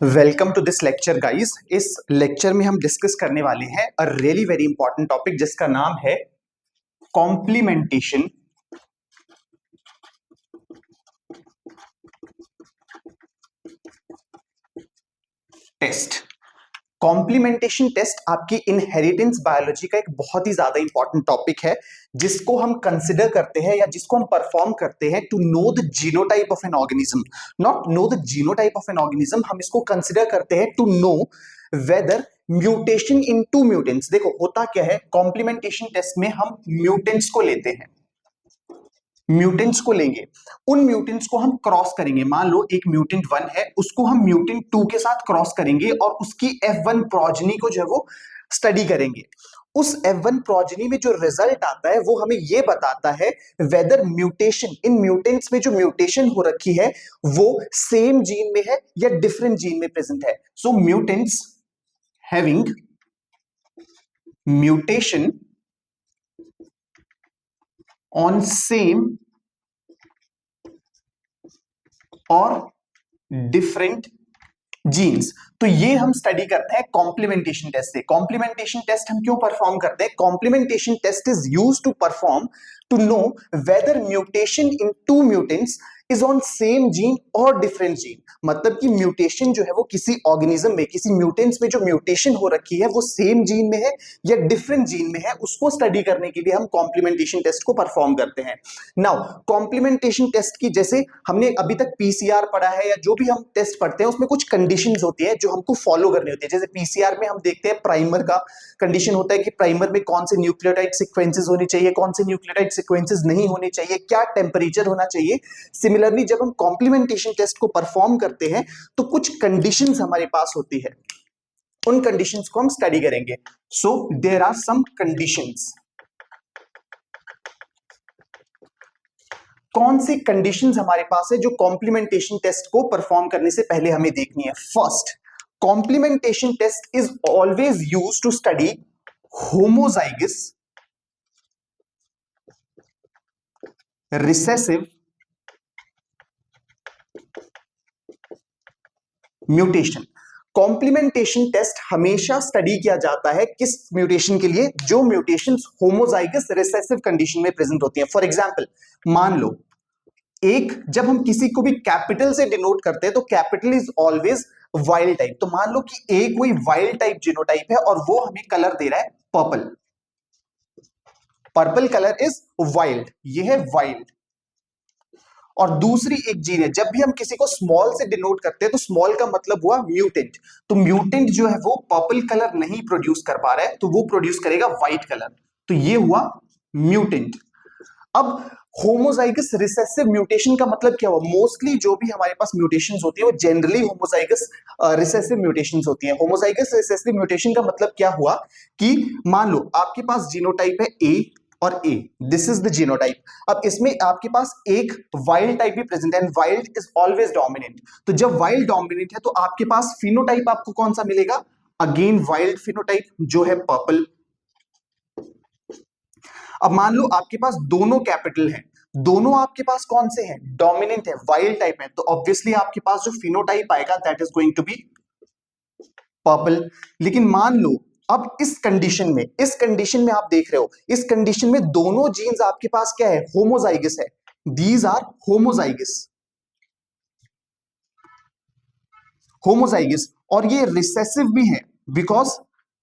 Welcome to this lecture guys. इस lecture में हम डिस्कस करने वाले हैं a really very important topic जिसका नाम है कॉम्प्लीमेंटेशन टेस्ट। कॉम्प्लीमेंटेशन टेस्ट आपकी इनहेरिटेंस बायोलॉजी का एक बहुत ही ज्यादा इंपॉर्टेंट टॉपिक है जिसको हम कंसिडर करते हैं या जिसको हम परफॉर्म करते हैं to know the genotype of an organism. Not know the genotype of an organism, हम इसको कंसिडर करते हैं to know whether mutation in two mutants. देखो होता क्या है, कॉम्प्लीमेंटेशन टेस्ट में हम म्यूटेंट्स को लेते हैं, म्यूटेंट्स को लेंगे, उन म्यूटेंट्स को हम क्रॉस करेंगे। मान लो एक म्यूटेंट 1 है, उसको हम म्यूटेंट 2 के साथ क्रॉस करेंगे और उसकी F1 प्रोजेनी को जो है वो स्टडी करेंगे। उस F1 प्रोजेनी में जो रिजल्ट आता है वो हमें ये बताता है वेदर म्यूटेशन इन म्यूटेंट्स में जो म्यूटेशन हो रखी है वो सेम जीन में है या डिफरेंट जीन में प्रेजेंट है। So mutants having mutation on same और डिफरेंट जीन्स, तो ये हम स्टडी करते हैं कॉम्प्लीमेंटेशन टेस्ट से। कॉम्प्लीमेंटेशन टेस्ट हम क्यों परफॉर्म करते हैं? Complementation test is used to perform to know whether mutation in two mutants is on same gene और डिफरेंट जीन। मतलब कि म्यूटेशन जो है वो किसी ऑर्गेनिज्म में, किसी म्यूटेंट्स में जो म्यूटेशन हो रखी है वो सेम जीन में है या डिफरेंट जीन में है, उसको स्टडी करने के लिए हम कॉम्प्लीमेंटेशन टेस्ट को परफॉर्म करते हैं। नाउ कॉम्प्लीमेंटेशन टेस्ट की, जैसे हमने अभी तक पीसीआर पढ़ा है या जो भी हम टेस्ट पढ़ते हैं उसमें कुछ कंडीशंस होती है जो हमको फॉलो करनी होती है। जैसे पीसीआर में हम देखते हैं प्राइमर का कंडीशन होता है कि प्राइमर में कौन से न्यूक्लियोटाइड सीक्वेंसेस होने चाहिए, कौन से न्यूक्लियोटाइड सीक्वेंसेस नहीं होने चाहिए, क्या टेम्परेचर होना चाहिए। सिमिलरली जब हम कॉम्प्लीमेंटेशन टेस्ट को परफॉर्म करते हैं तो कुछ कंडीशंस हमारे पास होती है, उन कंडीशंस को हम स्टडी करेंगे। So there are some conditions. कौन सी कंडीशंस हमारे पास है जो कॉम्प्लीमेंटेशन टेस्ट को परफॉर्म करने से पहले हमें देखनी है? First, complementation test is always used to study homozygous recessive mutation. Complementation test हमेशा स्टडी किया जाता है किस म्यूटेशन के लिए? जो म्यूटेशंस होमोजाइगस रिसेसिव कंडीशन में प्रेजेंट होती हैं। फॉर एग्जांपल मान लो एक, जब हम किसी को भी कैपिटल से डिनोट करते हैं तो capital is always wild type. तो मान लो कि एक कोई वाइल्ड टाइप जीनोटाइप है और वो हमें कलर दे रहा है purple, purple colour is wild, ये है वाइल्ड। और दूसरी एक जीन है, जब भी हम किसी को स्मॉल से डिनोट करते हैं तो स्मॉल का मतलब हुआ म्यूटेंट। तो म्यूटेंट जो है वो पर्पल कलर नहीं प्रोड्यूस कर पा रहा है तो वो प्रोड्यूस करेगा व्हाइट कलर, तो ये हुआ म्यूटेंट। अब होमोजाइगस रिसेसिव म्यूटेशन का मतलब क्या हुआ? मोस्टली जो भी हमारे पास म्यूटेशंस होती है वो जनरली होमोजाइगस रिसेसिव म्यूटेशंस होती है। होमोजाइगस रिसेसिव म्यूटेशन का मतलब क्या हुआ कि मान लो आपके पास जीनोटाइप है ए और ए, दिस इज द जीनोटाइप। अब इसमें आपके पास एक वाइल्ड टाइप भी प्रेजेंट है and wild is always dominant. तो जब वाइल्ड डोमिनेंट है तो आपके पास फिनोटाइप आपको कौन सा मिलेगा? अगेन वाइल्ड फिनोटाइप जो है पर्पल। अब मान लो आपके पास दोनों कैपिटल हैं, दोनों आपके पास कौन से हैं? डोमिनेंट है, वाइल्ड टाइप है, तो ऑब्वियसली आपके पास जो फिनोटाइप आएगा that is going to be purple. लेकिन मान लो अब इस कंडीशन में, इस कंडीशन में आप देख रहे हो, इस कंडीशन में दोनों जीन्स आपके पास क्या है? होमोजाइगस है, दीज आर होमोजाइगस, होमोजाइगस। और ये रिसेसिव भी है, बिकॉज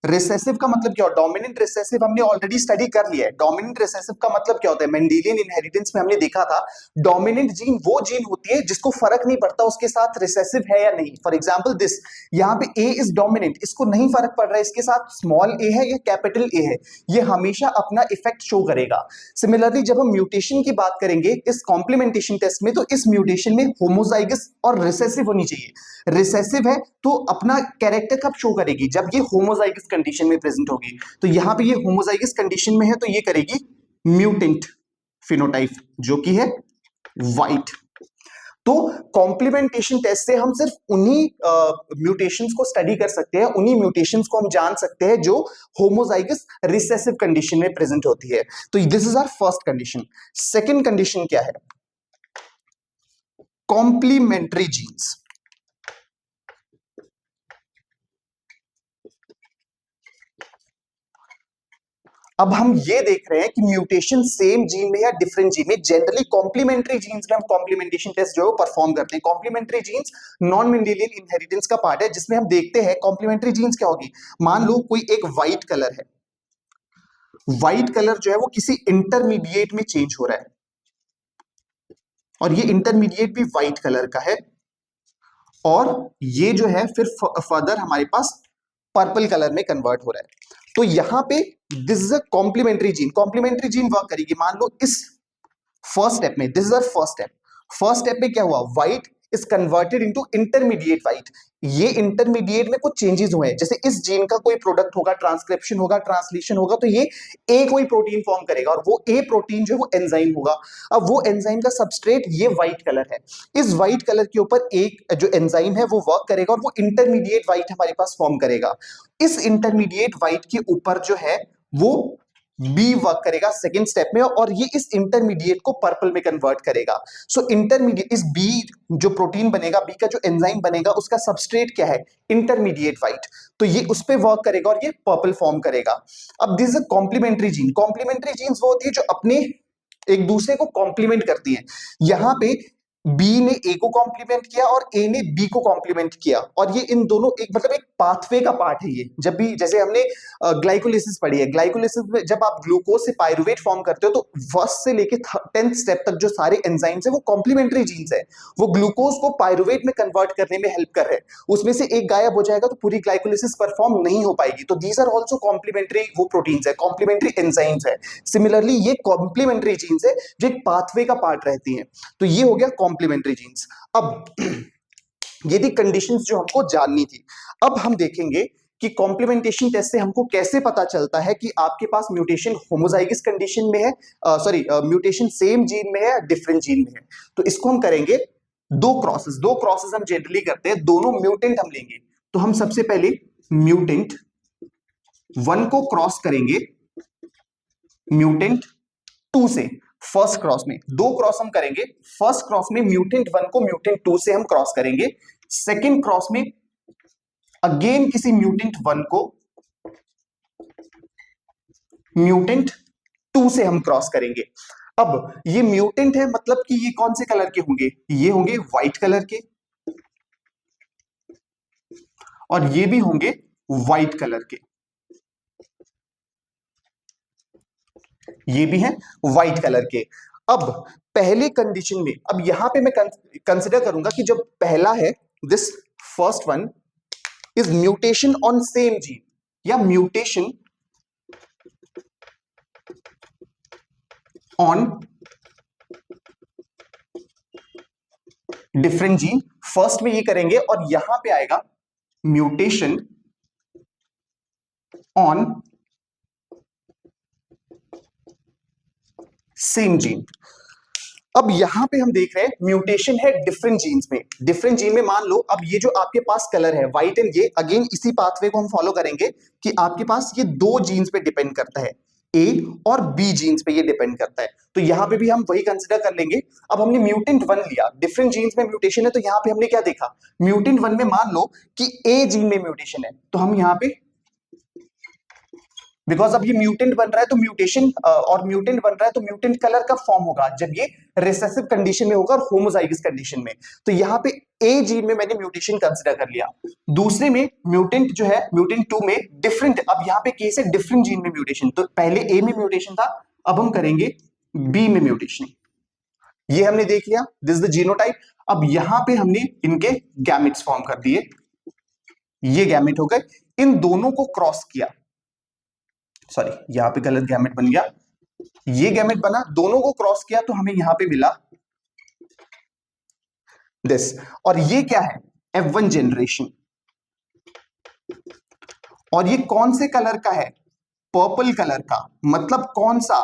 रिसेसिव का मतलब क्या? डोमिनेंट रिसेसिव हमने ऑलरेडी स्टडी कर लिया है। डोमिनेंट रिसेसिव का मतलब क्या होता है? मेंडेलियन इनहेरिटेंस में हमने देखा था डोमिनेंट जीन वो जीन होती है जिसको फर्क नहीं पड़ता उसके साथ रिसेसिव है या नहीं। फॉर एग्जांपल दिस, यहाँ पे ए इज डोमिनेंट, इसको नहीं फर्क पड़ रहा है इसके साथ स्मॉल ए है या कैपिटल ए है, ये हमेशा अपना इफेक्ट शो करेगा। सिमिलरली जब हम म्यूटेशन की बात करेंगे इस कॉम्प्लीमेंटेशन टेस्ट में, तो इस म्यूटेशन में होमोजाइगस और रिसेसिव होनी चाहिए। रिसेसिव है तो अपना कैरेक्टर कब शो करेगी? जब ये होमोजाइगस कंडीशन में प्रेजेंट होगी। तो यहां पे ये होमोजाइगस कंडीशन में है तो ये करेगी म्यूटेंट फिनोटाइप जो कि है व्हाइट। तो कॉम्प्लीमेंटेशन टेस्ट से हम सिर्फ उन्हीं म्यूटेशंस को स्टडी कर सकते हैं, उन्हीं म्यूटेशंस को हम जान सकते हैं जो होमोजाइगस रिसेसिव कंडीशन में प्रेजेंट होती है। तो this is our first condition. Second condition क्या है? Complementary genes. अब हम ये देख रहे हैं कि म्यूटेशन सेम जीन में या डिफरेंट जीन में। जनरली कॉम्प्लीमेंट्री जीन्स में हम कॉम्प्लीमेंटेशन टेस्ट जो है परफॉर्म करते हैं। Complementary genes non Mendelian inheritance का पार्ट है, जिसमें हम देखते हैं कॉम्प्लीमेंट्री जीन्स क्या होगी। मान लो कोई एक व्हाइट कलर है, व्हाइट कलर जो है वो किसी इंटरमीडिएट में चेंज हो रहा है, और ये इंटरमीडिएट भी व्हाइट कलर का है, और ये जो है फिर फर्दर हमारे पास पर्पल कलर में कन्वर्ट हो रहा है। तो यहां पे this is a complementary gene. Complementary gene work करेगी। मान लो इस फर्स्ट स्टेप में, this is the first step, first step में क्या हुआ, white is converted into intermediate white. ये इंटरमीडिएट में कुछ चेंजेस हुए हैं, जैसे इस जीन का कोई प्रोडक्ट होगा, ट्रांसक्रिप्शन होगा, ट्रांसलेशन होगा, तो ये ए कोई प्रोटीन फॉर्म करेगा, और वो ए प्रोटीन जो है वो एंजाइम होगा। अब वो एंजाइम का सबस्ट्रेट ये व्हाइट कलर है, इस व्हाइट कलर के ऊपर एक जो एंजाइम है वो वर्क करेगा, और वो इंटरमीडिएट व्हाइट हमारे पास फॉर्म करेगा। इस इंटरमीडिएट व्हाइट के ऊपर जो है वो बी वर्क करेगा सेकेंड स्टेप में, और ये इस इंटरमीडिएट को पर्पल में कन्वर्ट करेगा। सो इंटरमीडिएट, इस बी जो प्रोटीन बनेगा, बी का जो एंजाइम बनेगा, उसका सबस्ट्रेट क्या है, इंटरमीडिएट व्हाइट, तो ये उस पे वर्क करेगा और ये पर्पल फॉर्म करेगा। अब this is complementary gene. Complementary genes वो होती है जो अपने एक दूसरे को कॉम्प्लीमेंट करती हैं। यहां पे बी ने ए को कॉम्प्लीमेंट किया और ए ने बी को कॉम्प्लीमेंट किया, और ये इन दोनों एक मतलब एक पाथवे का पार्ट है ये। जब भी जैसे हमने ग्लाइकोलिसिस पढ़ी है, ग्लाइकोलिसिस में जब आप ग्लूकोज से पायरुवेट फॉर्म करते हो, तो फर्स्ट से लेके 10th स्टेप तक जो सारे एंजाइम्स है वो कॉम्प्लीमेंट्री जीन्स है, वो ग्लूकोज को पायरुवेट में कन्वर्ट करने में हेल्प कर रहे हैं। उसमें से एक गायब हो जाएगा तो पूरी ग्लाइकोलिसिस परफॉर्म नहीं हो पाएगी। तो दीज आर ऑल्सो कॉम्प्लीमेंट्री वो प्रोटीन्स है, कॉम्प्लीमेंट्री एंजाइम्स है। सिमिलरली ये कॉम्प्लीमेंट्री जीन्स है जो एक पाथवे का पार्ट रहती है। तो ये हो गया कॉम्प्लीमेंट्री जीन्स। अब ये थी कंडीशंस जो हमको जाननी थी। अब हम देखेंगे कि कॉम्प्लीमेंटेशन टेस्ट से हमको कैसे पता चलता है कि आपके पास म्यूटेशन होमोजाइगस कंडीशन में है, सॉरी म्यूटेशन सेम जीन में है या डिफरेंट जीन में है। तो इसको हम करेंगे दो क्रॉसेस हम जनरली करते हैं, दोनों म्यूटेंट हम लेंगे। तो हम सबसे पहले म्यूटेंट 1 को क्रॉस करेंगे म्यूटेंट 2 से। फर्स्ट क्रॉस में दो क्रॉस हम करेंगे, फर्स्ट क्रॉस में म्यूटेंट 1 को म्यूटेंट 2 से हम क्रॉस करेंगे, सेकेंड क्रॉस में अगेन किसी म्यूटेंट 1 को म्यूटेंट 2 से हम क्रॉस करेंगे। अब ये म्यूटेंट है, मतलब कि ये कौन से कलर के होंगे, ये होंगे व्हाइट कलर के, और ये भी होंगे व्हाइट कलर के, ये भी हैं व्हाइट कलर के। अब पहले कंडीशन में, अब यहां पे मैं कंसिडर करूंगा कि जब पहला है this first one is mutation on same gene, या mutation on different gene, first में ये करेंगे, और यहां पे आएगा म्यूटेशन ऑन सेम जीन। अब यहां पे हम देख रहे हैं म्यूटेशन है डिफरेंट जीन्स में। डिफरेंट जीन में मान लो अब ये जो आपके पास कलर है व्हाइट एंड ये, अगेन इसी पाथवे को हम फॉलो करेंगे कि आपके पास ये दो जीन्स पे डिपेंड करता है, ए और बी जीन्स पे ये डिपेंड करता है। तो यहां पे भी हम वही कंसिडर कर लेंगे। अब हमने म्यूटेंट 1 लिया, डिफरेंट जीन्स में म्यूटेशन है, तो यहां पे हमने क्या देखा, म्यूटेंट 1 में मान लो कि ए जीन में म्यूटेशन है, तो हम यहां पे, बिकॉज अब ये म्यूटेंट बन रहा है तो म्यूटेशन और म्यूटेंट बन रहा है तो म्यूटेंट कलर का फॉर्म होगा जब ये रिसेसिव कंडीशन में होगा और होमोजाइगस कंडीशन में। तो यहां पे ए जीन में मैंने म्यूटेशन कंसीडर कर लिया। दूसरे में म्यूटेंट जो है म्यूटेंट 2 में डिफरेंट, अब यहां पे केस है डिफरेंट जीन में म्यूटेशन, तो पहले ए में म्यूटेशन था, अब हम करेंगे बी में म्यूटेशन। ये हमने देख लिया, दिस इज द जीनोटाइप। अब यहां पे हमने इनके गैमेट्स फॉर्म कर दिए, ये गैमेट हो गए, इन दोनों को क्रॉस किया, सॉरी यहां पे गलत गैमेट बन गया, ये गैमेट बना, दोनों को क्रॉस किया तो हमें यहां पे मिला दिस। और ये क्या है, F1 जनरेशन, और ये कौन से कलर का है, पर्पल कलर का, मतलब कौन सा,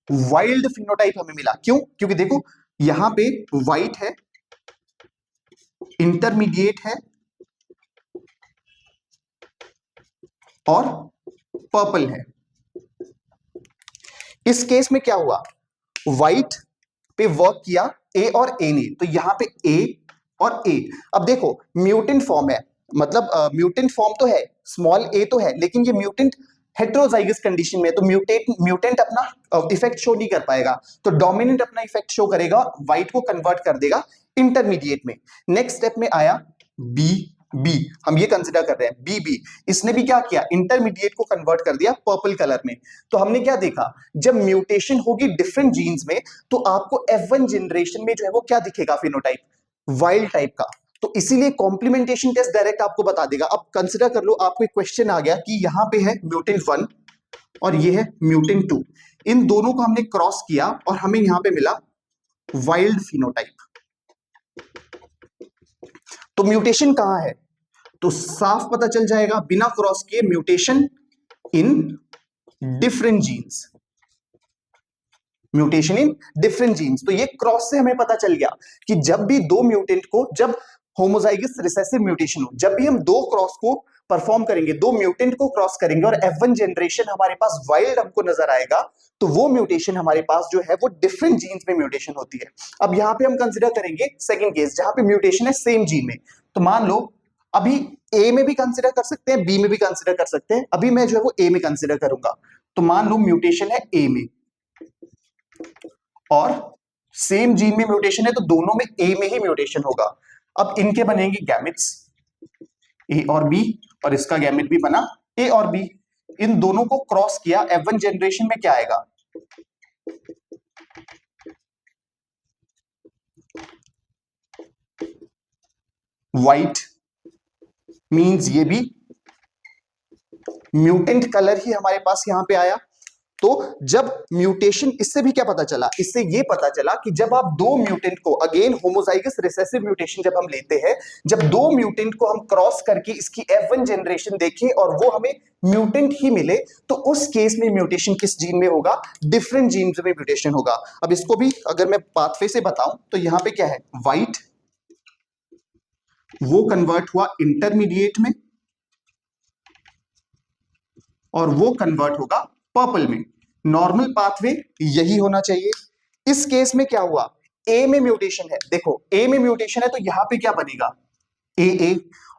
वाइल्ड फिनोटाइप हमें मिला। क्यों, क्योंकि देखो यहां पे व्हाइट है, इंटरमीडिएट है और पर्पल है। इस केस में क्या हुआ, व्हाइट पे वर्क किया ए और ए ने, तो यहां पे ए और ए। अब देखो म्यूटेंट फॉर्म है, मतलब म्यूटेंट फॉर्म तो है, स्मॉल ए तो है, लेकिन ये म्यूटेंट हेट्रोजाइगस कंडीशन में तो म्यूटेंट अपना इफेक्ट शो नहीं कर पाएगा, तो डोमिनेंट अपना इफेक्ट शो करेगा, व्हाइट को कन्वर्ट कर देगा इंटरमीडिएट में। नेक्स्ट स्टेप में आया बी बी, हम ये कंसिडर कर रहे हैं बी बी, इसने भी क्या किया, इंटरमीडिएट को कन्वर्ट कर दिया पर्पल कलर में। तो हमने क्या देखा, जब म्यूटेशन होगी डिफरेंट जीन्स में तो आपको F1 जनरेशन में जो है वो क्या दिखेगा, फिनोटाइप वाइल्ड टाइप का। तो इसीलिए कॉम्प्लीमेंटेशन टेस्ट डायरेक्ट आपको बता देगा। अब कंसिडर कर लो, आपको एक क्वेश्चन आ गया कि यहां पे है म्यूटेंट 1 और ये है म्यूटेंट 2, इन दोनों को हमने क्रॉस किया और हमें यहां पे मिला वाइल्ड फिनोटाइप। तो म्यूटेशन कहां है, तो साफ पता चल जाएगा बिना क्रॉस किए, mutation in different genes, mutation in different genes. तो ये क्रॉस से हमें पता चल गया कि जब भी दो म्यूटेंट को, जब होमोजाइगस रिसेसिव म्यूटेशन हो, जब भी हम दो क्रॉस को परफॉर्म करेंगे, दो म्यूटेंट को क्रॉस करेंगे और F1 जनरेशन हमारे पास वाइल्ड हमको नजर आएगा, तो वो म्यूटेशन हमारे पास जो है वो डिफरेंट जीन्स में म्यूटेशन होती है। अब यहां पे हम कंसिडर करेंगे सेकंड केस जहां पे म्यूटेशन है सेम जीन में। तो मान लो अभी ए में भी कंसिडर कर सकते हैं, बी में भी कंसिडर कर सकते हैं, अभी मैं जो है वो ए में कंसिडर करूंगा। तो मान लो म्यूटेशन है ए में और सेम जीन में म्यूटेशन है, तो दोनों में ए में ही म्यूटेशन होगा। अब इनके बनेंगे गैमेट्स ए और बी, और इसका गैमेट भी बना ए और बी। इन दोनों को क्रॉस किया, F1 जनरेशन में क्या आएगा, व्हाइट, मींस ये भी म्यूटेंट कलर ही हमारे पास यहां पे आया। तो जब म्यूटेशन, इससे भी क्या पता चला, इससे ये पता चला कि जब आप दो म्यूटेंट को, अगेन होमोजाइगस रिसेसिव म्यूटेशन जब हम लेते हैं, जब दो म्यूटेंट को हम क्रॉस करके इसकी F1 जनरेशन देखें और वो हमें म्यूटेंट ही मिले, तो उस केस में म्यूटेशन किस जीन में होगा, डिफरेंट जीन में म्यूटेशन होगा। अब इसको भी अगर मैं पाथवे से बताऊं तो यहां पे क्या है, व्हाइट वो कन्वर्ट हुआ इंटरमीडिएट में और वो कन्वर्ट होगा पर्पल में। नॉर्मल पाथवे यही होना चाहिए। इस केस में क्या हुआ, ए में म्यूटेशन है, देखो ए में म्यूटेशन है तो यहां पे क्या बनेगा, ए,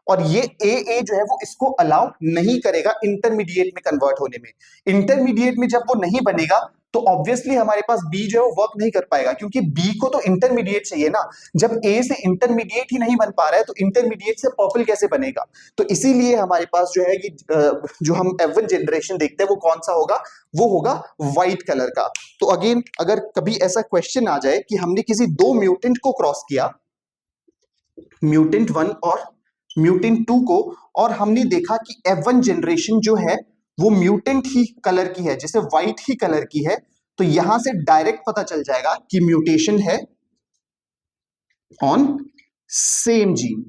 और ये ए जो है वो इसको अलाउ नहीं करेगा इंटरमीडिएट में कन्वर्ट होने में। इंटरमीडिएट में जब वो नहीं बनेगा तो ऑब्वियसली हमारे पास बी जो है वो वर्क नहीं कर पाएगा, क्योंकि बी को तो इंटरमीडिएट चाहिए ना। जब ए से इंटरमीडिएट ही नहीं बन पा रहा है तो इंटरमीडिएट से पर्पल कैसे बनेगा। तो इसीलिए हमारे पास जो है ये जो हम F1 जनरेशन देखते हैं वो कौन सा होगा, वो होगा व्हाइट कलर का। तो अगेन अगर कभी ऐसा क्वेश्चन आ जाए कि हमने किसी दो म्यूटेंट को क्रॉस किया, म्यूटेंट 1 और म्यूटेंट 2 को, और हमने देखा कि F1 जनरेशन जो है वो म्यूटेंट ही कलर की है, जैसे व्हाइट ही कलर की है, तो यहां से डायरेक्ट पता चल जाएगा कि म्यूटेशन है on same gene,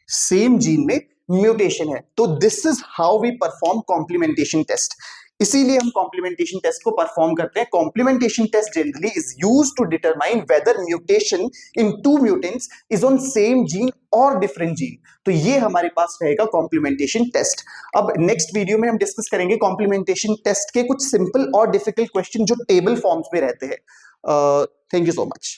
same gene में म्यूटेशन है। तो this is how we perform complementation test. इसीलिए हम कॉम्प्लीमेंटेशन टेस्ट को परफॉर्म करते हैं। Complementation test generally is used to determine whether mutation in two mutants is on same gene और different gene. तो ये हमारे पास रहेगा कॉम्प्लीमेंटेशन टेस्ट। अब नेक्स्ट वीडियो में हम डिस्कस करेंगे कॉम्प्लीमेंटेशन टेस्ट के कुछ सिंपल और डिफिकल्ट क्वेश्चन जो टेबल फॉर्म्स में रहते हैं। Thank you so much.